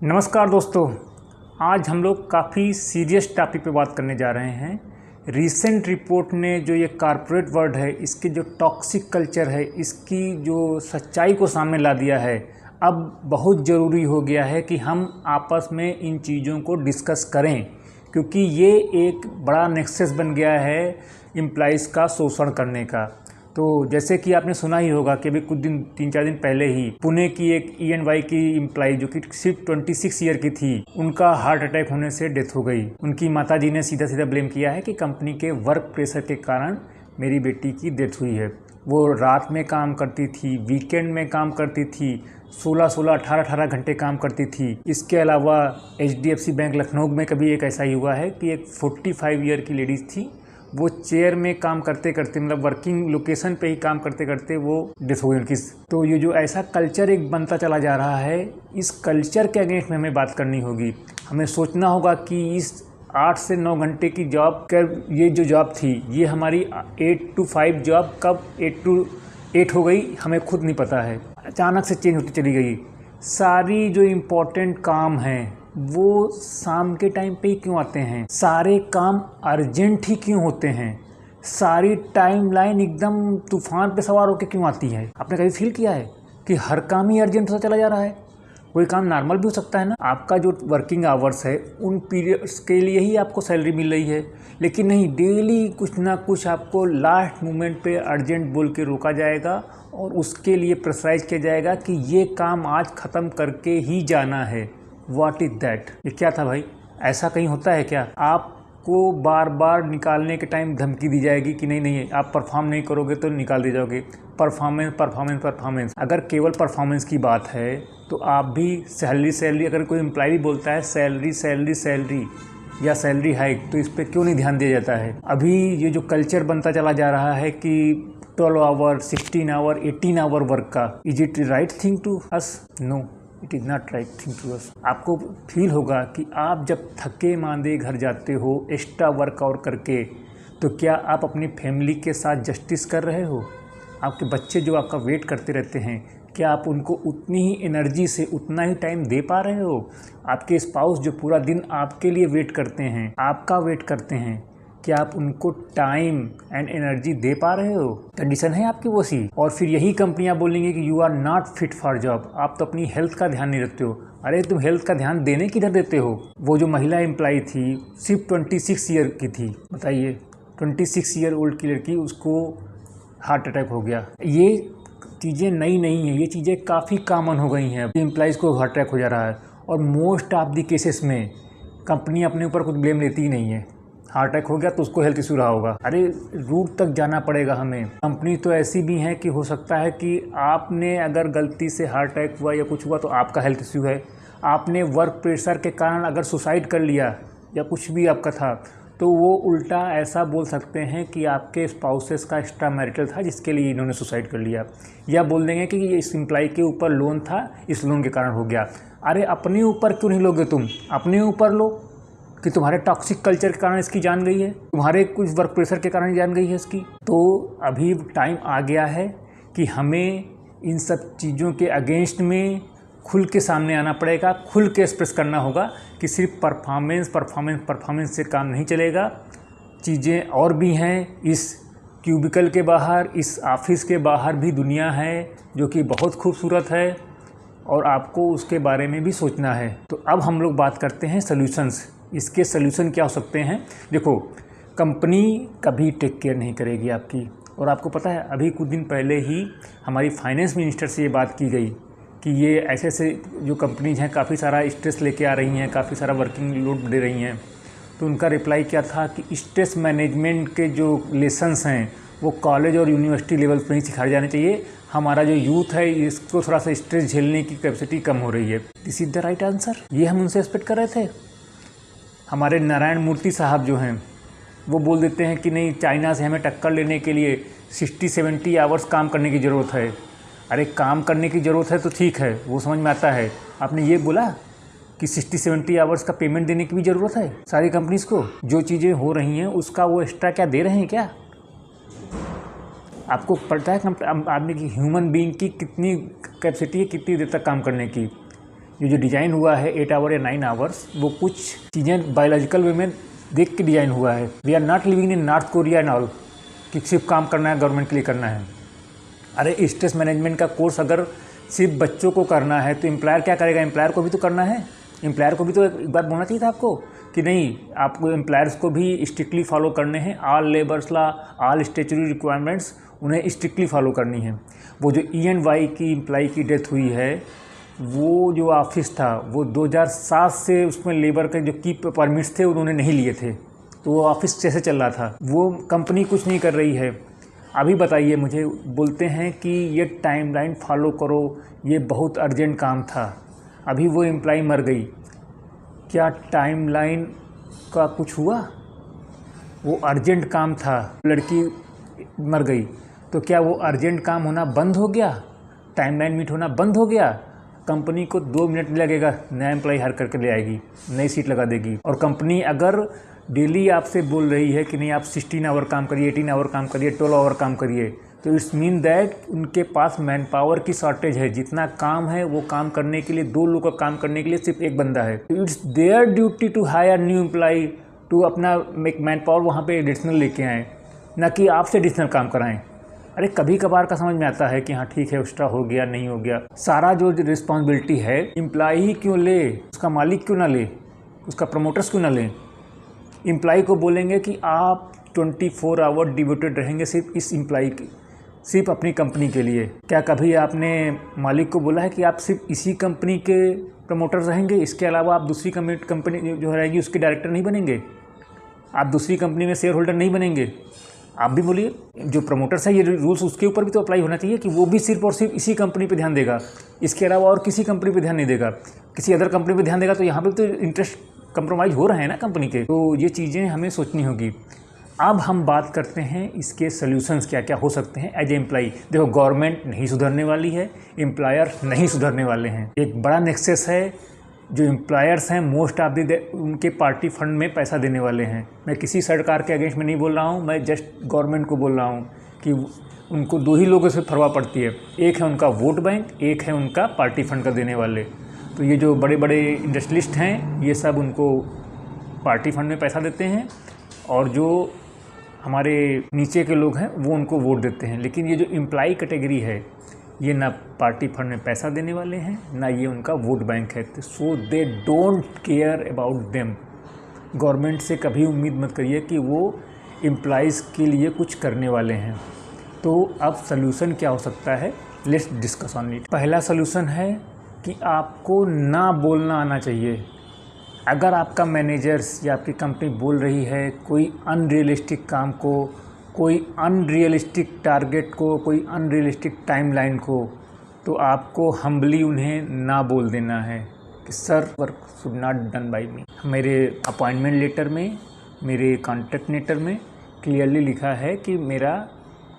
नमस्कार दोस्तों। आज हम लोग काफ़ी सीरियस टॉपिक पे बात करने जा रहे हैं। रीसेंट रिपोर्ट ने जो ये कॉरपोरेट वर्ल्ड है, इसके जो टॉक्सिक कल्चर है, इसकी जो सच्चाई को सामने ला दिया है। अब बहुत ज़रूरी हो गया है कि हम आपस में इन चीज़ों को डिस्कस करें, क्योंकि ये एक बड़ा नेक्सस बन गया है एम्प्लॉइज़ का शोषण करने का। तो जैसे कि आपने सुना ही होगा कि अभी कुछ दिन 3-4 दिन पहले ही पुणे की एक EY की एम्प्लॉई जो कि सिर्फ 26 ईयर की थी, उनका हार्ट अटैक होने से डेथ हो गई। उनकी माताजी ने सीधा सीधा ब्लेम किया है कि कंपनी के वर्क प्रेशर के कारण मेरी बेटी की डेथ हुई है। वो रात में काम करती थी, वीकेंड में काम करती थी, 16-16, 18-18 घंटे काम करती थी। इसके अलावा HDFC बैंक लखनऊ में कभी एक ऐसा ही हुआ है कि एक 45 ईयर की लेडीज़ थी, वो चेयर में काम करते करते, मतलब वर्किंग लोकेशन पे ही काम करते करते वो डेथ हो गई उनकी। तो ये जो ऐसा कल्चर एक बनता चला जा रहा है, इस कल्चर के अगेंस्ट में हमें बात करनी होगी। हमें सोचना होगा कि इस 8 से 9 घंटे की जॉब ये जो जॉब थी, ये हमारी 8 to 5 जॉब कब 8 to 8 हो गई हमें खुद नहीं पता है। अचानक से चेंज होती चली गई। सारी जो इम्पोर्टेंट काम हैं वो शाम के टाइम पे ही क्यों आते हैं? सारे काम अर्जेंट ही क्यों होते हैं? सारी टाइमलाइन एकदम तूफान पे सवार होकर क्यों आती है? आपने कभी फील किया है कि हर काम ही अर्जेंट होता चला जा रहा है? कोई काम नॉर्मल भी हो सकता है ना। आपका जो वर्किंग आवर्स है उन पीरियड्स के लिए ही आपको सैलरी मिल रही है, लेकिन नहीं, डेली कुछ ना कुछ आपको लास्ट मोमेंट पे अर्जेंट बोल के रोका जाएगा और उसके लिए प्रेशराइज किया जाएगा कि ये काम आज ख़त्म करके ही जाना है। What is that? ये क्या था भाई? ऐसा कहीं होता है क्या? आपको बार बार निकालने के टाइम धमकी दी जाएगी कि नहीं नहीं आप परफॉर्म नहीं करोगे तो निकाल दिए जाओगे। Performance performance performance. अगर केवल परफॉर्मेंस की बात है तो आप भी सैलरी, अगर कोई एम्प्लॉय भी बोलता है सैलरी सैलरी सैलरी या सैलरी हाइक, तो इस पर क्यों नहीं ध्यान दिया जाता है? अभी ये जो कल्चर बनता चला जा रहा है कि 12 आवर, 16 आवर, 18 आवर वर्क का, is it right thing to us? No, it is not right thing to us. आपको फील होगा कि आप जब थके मांदे घर जाते हो एक्स्ट्रा वर्क आउट करके, तो क्या आप अपनी फैमिली के साथ जस्टिस कर रहे हो? आपके बच्चे जो आपका वेट करते रहते हैं, क्या आप उनको उतनी ही एनर्जी से उतना ही टाइम दे पा रहे हो? आपके स्पाउस जो पूरा दिन आपके लिए वेट करते हैं, आपका वेट करते हैं, क्या आप उनको टाइम एंड एनर्जी दे पा रहे हो? कंडीशन है आपकी वो सी। और फिर यही कंपनियां बोलेंगी कि you are not fit for job, आप तो अपनी हेल्थ का ध्यान नहीं रखते हो। अरे तुम हेल्थ का ध्यान देने किधर देते हो? वो जो महिला एम्प्लॉई थी सिर्फ 26 ईयर की थी, बताइए 26 ईयर ओल्ड की लड़की, उसको हार्ट अटैक हो गया। ये चीज़ें नई नहीं हैं, ये चीज़ें काफ़ी कॉमन हो गई हैं। एम्प्लॉइज़ को हार्ट अटैक हो जा रहा है और मोस्ट ऑफ द केसेस में कंपनी अपने ऊपर कुछ ब्लेम लेती ही नहीं है। हार्ट अटैक हो गया तो उसको हेल्थ इशू रहा होगा। अरे रूट तक जाना पड़ेगा हमें। कंपनी तो ऐसी भी है कि हो सकता है कि आपने अगर गलती से हार्ट अटैक हुआ या कुछ हुआ तो आपका हेल्थ इशू है। आपने वर्क प्रेशर के कारण अगर सुसाइड कर लिया या कुछ भी आपका था, तो वो उल्टा ऐसा बोल सकते हैं कि आपके स्पाउसेस का एक्स्ट्रा मैरिटल था जिसके लिए इन्होंने सुसाइड कर लिया, या बोल देंगे कि ये इस एम्प्लॉय के ऊपर लोन था, इस लोन के कारण हो गया। अरे अपने ऊपर क्यों नहीं लोगे तुम? अपने ऊपर लो कि तुम्हारे टॉक्सिक कल्चर के कारण इसकी जान गई है, तुम्हारे कुछ वर्क प्रेशर के कारण जान गई है इसकी। तो अभी टाइम आ गया है कि हमें इन सब चीज़ों के अगेंस्ट में खुल के सामने आना पड़ेगा, खुल के एक्सप्रेस करना होगा कि सिर्फ परफॉर्मेंस परफॉर्मेंस परफॉर्मेंस से काम नहीं चलेगा। चीज़ें और भी हैं। इस क्यूबिकल के बाहर, इस ऑफिस के बाहर भी दुनिया है जो कि बहुत खूबसूरत है और आपको उसके बारे में भी सोचना है। तो अब हम लोग बात करते हैं सॉल्यूशंस। इसके सॉल्यूशन क्या हो सकते हैं? देखो, कंपनी कभी टेक केयर नहीं करेगी आपकी। और आपको पता है अभी कुछ दिन पहले ही हमारी फाइनेंस मिनिस्टर से ये बात की गई कि ये ऐसे ऐसे जो कंपनीज हैं काफ़ी सारा स्ट्रेस लेके आ रही हैं, काफ़ी सारा वर्किंग लोड दे रही हैं। तो उनका रिप्लाई क्या था कि स्ट्रेस मैनेजमेंट के जो लेसन्स हैं वो कॉलेज और यूनिवर्सिटी लेवल पर ही सिखाए जाने चाहिए। हमारा जो यूथ है इसको थोड़ा सा स्ट्रेस झेलने की कैपेसिटी कम हो रही है। This is the right answer. ये हम उनसे एक्सपेक्ट कर रहे थे। हमारे नारायण मूर्ति साहब जो हैं वो बोल देते हैं कि नहीं, चाइना से हमें टक्कर लेने के लिए 60-70 आवर्स काम करने की ज़रूरत है। अरे काम करने की ज़रूरत है तो ठीक है, वो समझ में आता है। आपने ये बोला कि 60-70 आवर्स का पेमेंट देने की भी ज़रूरत है सारी कंपनीज़ को? जो चीज़ें हो रही हैं उसका वो एक्स्ट्रा क्या दे रहे हैं क्या? आपको पता है आदमी की, ह्यूमन बीइंग की कितनी कैपेसिटी है, कितनी देर तक काम करने की? जो डिज़ाइन हुआ है 8 आवर या 9 आवर्स, वो कुछ चीज़ें बायोलॉजिकल वे में देख के डिज़ाइन हुआ है। We are not living in North Korea and all कि सिर्फ काम करना है, गवर्नमेंट के लिए करना है। अरे स्ट्रेस मैनेजमेंट का कोर्स अगर सिर्फ बच्चों को करना है तो एम्प्लॉयर क्या करेगा? एम्प्लॉयर को भी तो करना है। एम्प्लॉयर को भी तो एक बात बोलना चाहिए था आपको कि नहीं, आपको एम्प्लॉयर्स को भी स्ट्रिक्टली फॉलो करने हैं। All labours law, all statutory requirements उन्हें स्ट्रिक्टली फॉलो करनी है। वो जो E&Y की एम्प्लॉय की डेथ हुई है, वो जो ऑफिस था वो 2007 से उसमें लेबर के जो की परमिट्स थे उन्होंने नहीं लिए थे, तो वो ऑफिस कैसे चल रहा था? वो कंपनी कुछ नहीं कर रही है। अभी बताइए मुझे, बोलते हैं कि ये टाइमलाइन फॉलो करो, ये बहुत अर्जेंट काम था। अभी वो एम्प्लॉय मर गई, क्या टाइमलाइन का कुछ हुआ? वो अर्जेंट काम था, लड़की मर गई, तो क्या वो अर्जेंट काम होना बंद हो गया? टाइमलाइन मीट होना बंद हो गया? कंपनी को 2 मिनट नहीं लगेगा, नया एम्प्लॉय हायर करके ले आएगी, नई सीट लगा देगी। और कंपनी अगर डेली आपसे बोल रही है कि नहीं आप 16 आवर काम करिए, 18 आवर काम करिए, 12 आवर काम करिए, तो इट्स मीन दैट उनके पास मैन पावर की शॉर्टेज है। जितना काम है वो काम करने के लिए 2 लोग का काम करने के लिए सिर्फ एक बंदा है। तो it's their duty to hire new employ to अपना मैन पावर वहाँ पे एडिशनल लेके आएँ, ना कि आपसे एडिशनल काम कराएं। अरे कभी कभार का समझ में आता है कि हाँ ठीक है, एक्स्ट्रा हो गया, नहीं हो गया। सारा जो रिस्पॉन्सिबिलिटी है एम्प्लॉय ही क्यों ले? उसका मालिक क्यों ना ले? उसका प्रमोटर्स क्यों ना लें? एम्प्लॉय को बोलेंगे कि आप 24 आवर डिवोटेड रहेंगे सिर्फ इस एम्प्लॉय की, सिर्फ अपनी कंपनी के लिए। क्या कभी आपने मालिक को बोला है कि आप सिर्फ इसी कंपनी के प्रमोटर रहेंगे, इसके अलावा आप दूसरी कंपनी जो रहेगी उसके डायरेक्टर नहीं बनेंगे, आप दूसरी कंपनी में शेयर होल्डर नहीं बनेंगे? आप भी बोलिए, जो प्रमोटर्स है ये रूल्स उसके ऊपर भी तो अप्लाई होना चाहिए कि वो भी सिर्फ और सिर्फ इसी कंपनी पे ध्यान देगा, इसके अलावा और किसी कंपनी पे ध्यान नहीं देगा। किसी अदर कंपनी पे ध्यान देगा तो यहाँ पे तो इंटरेस्ट कंप्रोमाइज़ हो रहे हैं ना कंपनी के। तो ये चीज़ें हमें सोचनी होगी। अब हम बात करते हैं इसके सॉल्यूशंस क्या क्या हो सकते हैं एज ए एम्प्लॉय। देखो, गवर्नमेंट नहीं सुधरने वाली है, एम्प्लॉयर नहीं सुधरने वाले हैं। एक बड़ा नेक्सस है, जो एम्प्लॉयर्स हैं मोस्ट ऑफ द उनके पार्टी फंड में पैसा देने वाले हैं। मैं किसी सरकार के अगेंस्ट में नहीं बोल रहा हूँ, मैं जस्ट गवर्नमेंट को बोल रहा हूँ कि उनको 2 ही लोगों से परवाह पड़ती है, एक है उनका वोट बैंक, एक है उनका पार्टी फंड का देने वाले। तो ये जो बड़े बड़े इंडस्ट्रियलिस्ट हैं ये सब उनको पार्टी फंड में पैसा देते हैं, और जो हमारे नीचे के लोग हैं वो उनको वोट देते हैं। लेकिन ये जो एम्प्लॉय कैटेगरी है ये ना पार्टी फंड में पैसा देने वाले हैं, ना ये उनका वोट बैंक है। तो so they don't care about them. Government से कभी उम्मीद मत करिए कि वो एम्प्लॉयज़ के लिए कुछ करने वाले हैं। तो अब सल्यूशन क्या हो सकता है, लेट्स डिस्कस ऑन इट। पहला सल्यूशन है कि आपको ना बोलना आना चाहिए। अगर आपका मैनेजर्स या आपकी कंपनी बोल रही है कोई अनरियलिस्टिक काम को, कोई अनरियलिस्टिक टारगेट को, कोई अनरियलिस्टिक टाइमलाइन को, तो आपको हम्बली उन्हें ना बोल देना है कि sir work should not done by me. मेरे अपॉइंटमेंट लेटर में, मेरे कॉन्ट्रैक्ट लेटर में क्लियरली लिखा है कि मेरा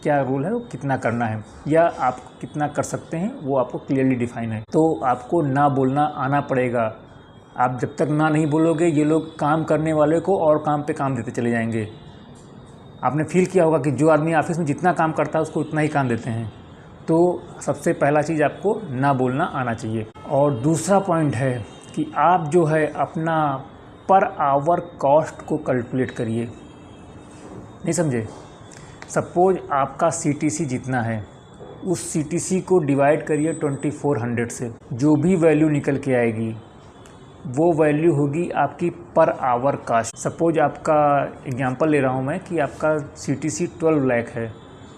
क्या रूल है, वो कितना करना है या आप कितना कर सकते हैं, वो आपको क्लियरली डिफाइन है। तो आपको ना बोलना आना पड़ेगा। आप जब तक ना नहीं बोलोगे ये लोग काम करने वाले को और काम पे काम देते चले जाएंगे। आपने फील किया होगा कि जो आदमी ऑफिस में जितना काम करता है उसको उतना ही काम देते हैं। तो सबसे पहला चीज़ आपको ना बोलना आना चाहिए। और दूसरा पॉइंट है कि आप जो है अपना पर आवर कॉस्ट को कैलकुलेट करिए। नहीं समझे? सपोज आपका CTC जितना है उस CTC को डिवाइड करिए 2400 से। जो भी वैल्यू निकल के आएगी वो वैल्यू होगी आपकी पर आवर कास्ट। सपोज आपका एग्जांपल ले रहा हूँ मैं कि आपका CTC 12 लाख है,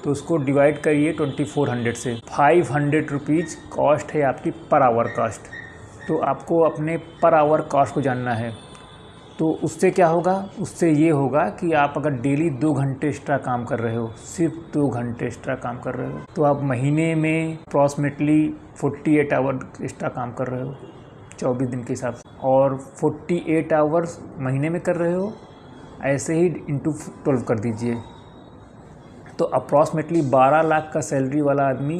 तो उसको डिवाइड करिए 2400 से। 500 रुपीज़ कॉस्ट है आपकी पर आवर कास्ट। तो आपको अपने पर आवर कॉस्ट को जानना है। तो उससे क्या होगा? उससे ये होगा कि आप अगर डेली 2 घंटे एक्स्ट्रा काम कर रहे हो, सिर्फ 2 घंटे एक्स्ट्रा काम कर रहे हो, तो आप महीने में अप्रॉक्सीमेटली 48 आवर एक्स्ट्रा काम कर रहे हो 24 दिन के हिसाब से। और 48 आवर्स महीने में कर रहे हो, ऐसे ही इंटू 12 कर दीजिए। तो अप्रॉक्सीमेटली 12 लाख का सैलरी वाला आदमी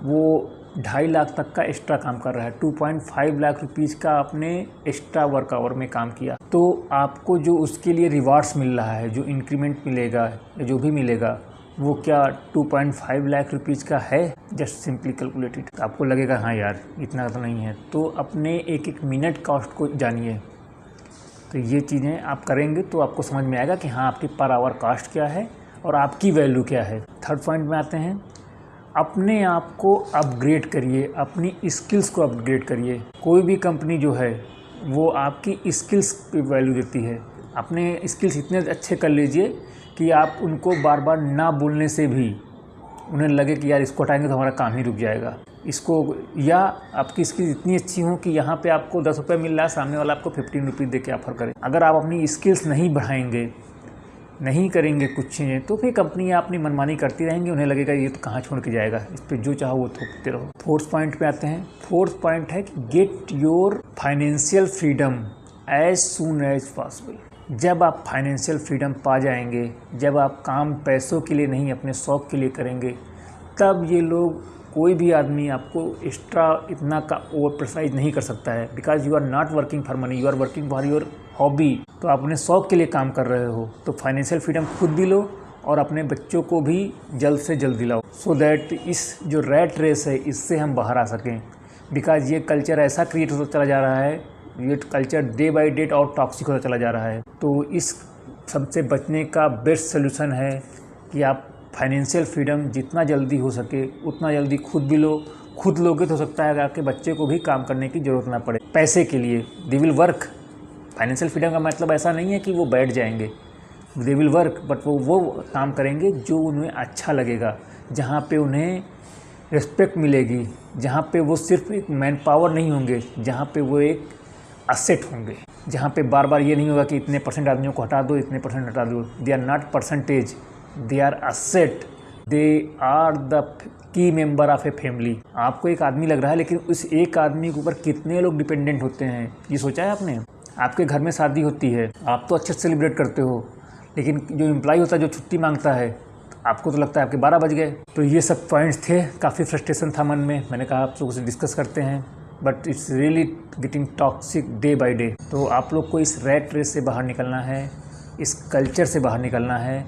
वो 2.5 लाख तक का एक्स्ट्रा काम कर रहा है। 2.5 लाख रुपीज़ का आपने एक्स्ट्रा वर्क आवर में काम किया, तो आपको जो उसके लिए रिवार्ड्स मिल रहा है, जो इंक्रीमेंट मिलेगा या जो भी मिलेगा, वो क्या 2.5 लाख रुपीज़ का है, जस्ट सिंपली कैलकुलेटेड। आपको लगेगा हाँ यार इतना तो नहीं है, तो अपने एक एक मिनट कॉस्ट को जानिए। तो ये चीज़ें आप करेंगे तो आपको समझ में आएगा कि हाँ आपकी पर आवर कॉस्ट क्या है और आपकी वैल्यू क्या है। थर्ड पॉइंट में आते हैं, अपने आप को अपग्रेड करिए, अपनी स्किल्स को अपग्रेड करिए। कोई भी कंपनी जो है वो आपकी स्किल्स पे वैल्यू देती है। अपने स्किल्स इतने अच्छे कर लीजिए कि आप उनको बार बार ना बोलने से भी उन्हें लगे कि यार इसको हटाएंगे तो हमारा काम ही रुक जाएगा इसको, या आपकी स्किल्स इतनी अच्छी हो कि यहाँ पे आपको 10 रुपये मिल रहा है, सामने वाला आपको 15 रुपीज़ दे के ऑफर करे। अगर आप अपनी स्किल्स नहीं बढ़ाएंगे, नहीं करेंगे कुछ चीज़ें, तो फिर कंपनियाँ अपनी मनमानी करती रहेंगी, उन्हें लगेगा ये तो कहाँ छोड़ के जाएगा, इस पर जो चाहो वो थोपते रहो। फोर्थ पॉइंट पे आते हैं। फोर्थ पॉइंट है कि get your financial freedom as soon as possible. जब आप फाइनेंशियल फ्रीडम पा जाएंगे, जब आप काम पैसों के लिए नहीं अपने शौक़ के लिए करेंगे, तब ये लोग, कोई भी आदमी आपको एक्स्ट्रा इतना का ओवर प्रेशराइज नहीं कर सकता है। Because you are not working for money, you are working for your hobby. तो आप अपने शौक़ के लिए काम कर रहे हो, तो फाइनेंशियल फ्रीडम खुद भी लो और अपने बच्चों को भी जल्द से जल्द दिलाओ, सो दैट इस जो रैट रेस है इससे हम बाहर आ सकें। बिकॉज ये कल्चर ऐसा क्रिएट होता चला जा रहा है, ये कल्चर डे बाई डे और टॉक्सिक होता चला जा रहा है। तो इस सबसे बचने का बेस्ट सोल्यूशन है कि आप फाइनेंशियल फ्रीडम जितना जल्दी हो सके उतना जल्दी खुद भी लो। खुद लोगे तो हो सकता है कि आपके बच्चे को भी काम करने की ज़रूरत ना पड़े पैसे के लिए। They will work. Financial freedom का मतलब ऐसा नहीं है कि वो बैठ जाएंगे, दे विल वर्क, बट वो काम करेंगे जो उन्हें अच्छा लगेगा, जहाँ पे उन्हें रिस्पेक्ट मिलेगी, जहाँ पे वो सिर्फ एक मैन पावर नहीं होंगे, जहाँ पे वो एक असेट होंगे, जहाँ पे बार बार ये नहीं होगा कि इतने परसेंट आदमियों को हटा दो, इतने परसेंट हटा दो। They are not percentage, they are asset, they are the key member of a family. आपको एक आदमी लग रहा है, लेकिन उस एक आदमी के ऊपर कितने लोग डिपेंडेंट होते हैं, ये सोचा है आपने? आपके घर में शादी होती है, आप तो अच्छे से सेलिब्रेट करते हो, लेकिन जो एम्प्लॉय होता है, जो छुट्टी मांगता है, आपको तो लगता है आपके 12 बज गए। तो ये सब पॉइंट्स थे, काफ़ी फ्रस्ट्रेशन था मन में, मैंने कहा आप लोगों से डिस्कस करते हैं, but it's really getting toxic day by day. तो आप लोग को इस रैट रेस से बाहर निकलना है, इस कल्चर से बाहर निकलना है।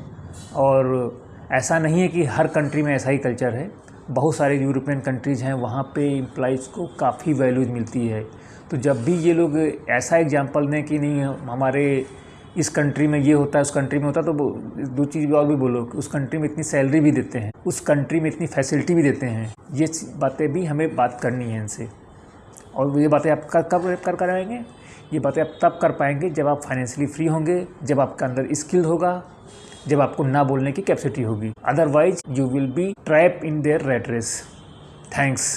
और ऐसा नहीं है कि हर कंट्री में ऐसा ही कल्चर है, बहुत सारे यूरोपियन कंट्रीज़ हैं, वहाँ पे एम्प्लॉइज़ को काफ़ी वैल्यूज मिलती है। तो जब भी ये लोग ऐसा एग्जांपल दें कि नहीं हमारे इस कंट्री में ये होता है, उस कंट्री में होता है, तो दो चीज़ और भी बोलो कि उस कंट्री में इतनी सैलरी भी देते हैं, उस कंट्री में इतनी फैसिलिटी भी देते हैं। ये बातें भी हमें बात करनी है इनसे। और ये बातें आप कब कर आएंगे? ये बातें आप तब कर पाएंगे जब आप फाइनेंशियली फ्री होंगे, जब आपके अंदर स्किल होगा, जब आपको ना बोलने की कैपेसिटी होगी। Otherwise you will be trap in their rat race. Thanks.